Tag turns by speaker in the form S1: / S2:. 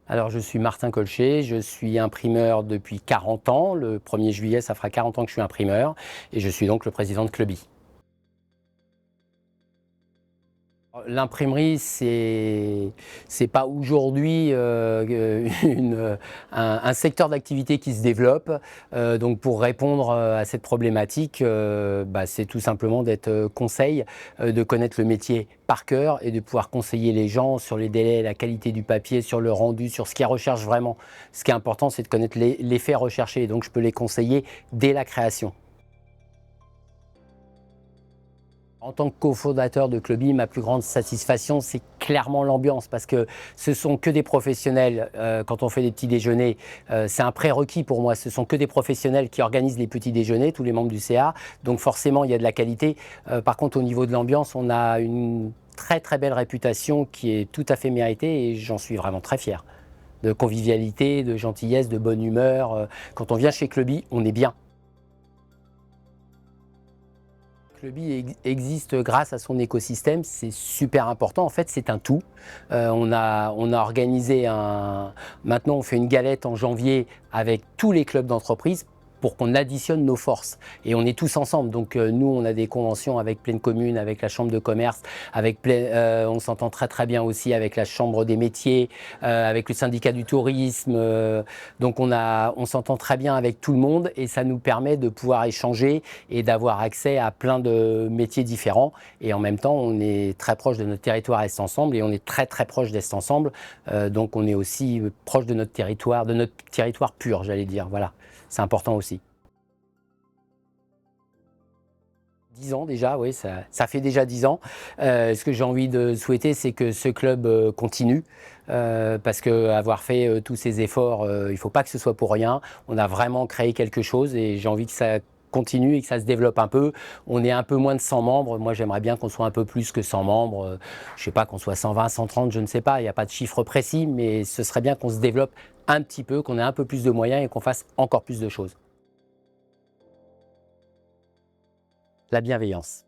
S1: Alors je suis Martin Colcher, je suis imprimeur depuis 40 ans. Le 1er juillet, ça fera 40 ans que je suis imprimeur et je suis donc le président de Cluby. L'imprimerie, c'est pas aujourd'hui un secteur d'activité qui se développe. Donc pour répondre à cette problématique, c'est tout simplement d'être conseil, de connaître le métier par cœur et de pouvoir conseiller les gens sur les délais, la qualité du papier, sur le rendu, sur ce qu'ils recherchent vraiment. Ce qui est important, c'est de connaître les faits recherchés. Donc je peux les conseiller dès la création. En tant que cofondateur de Cluby, ma plus grande satisfaction, c'est clairement l'ambiance, parce que ce sont que des professionnels. Quand on fait des petits déjeuners, c'est un prérequis pour moi. Ce sont que des professionnels qui organisent les petits déjeuners, tous les membres du CA. Donc forcément, il y a de la qualité. Par contre, au niveau de l'ambiance, on a une très très belle réputation qui est tout à fait méritée et j'en suis vraiment très fier. De convivialité, de gentillesse, de bonne humeur. Quand on vient chez Cluby, on est bien. Cluby existe grâce à son écosystème, c'est super important. En fait, c'est un tout. On a organisé Maintenant, on fait une galette en janvier avec tous les clubs d'entreprise pour qu'on additionne nos forces. Et on est tous ensemble. Donc nous, on a des conventions avec Pleine Commune, avec la Chambre de commerce, on s'entend très très bien aussi avec la Chambre des métiers, avec le syndicat du tourisme. Donc on s'entend très bien avec tout le monde et ça nous permet de pouvoir échanger et d'avoir accès à plein de métiers différents. Et en même temps, on est très proche de notre territoire Est Ensemble et on est très très proche d'Est Ensemble. Donc on est aussi proche de notre territoire pur, j'allais dire. Voilà, c'est important aussi. 10 ans déjà, oui, ça fait déjà 10 ans. Ce que j'ai envie de souhaiter, c'est que ce club continue, parce qu'avoir fait tous ces efforts, il ne faut pas que ce soit pour rien. On a vraiment créé quelque chose et j'ai envie que ça continue et que ça se développe un peu. On est un peu moins de 100 membres. Moi, j'aimerais bien qu'on soit un peu plus que 100 membres. Je ne sais pas, qu'on soit 120, 130, je ne sais pas. Il n'y a pas de chiffre précis, mais ce serait bien qu'on se développe un petit peu, qu'on ait un peu plus de moyens et qu'on fasse encore plus de choses. La bienveillance.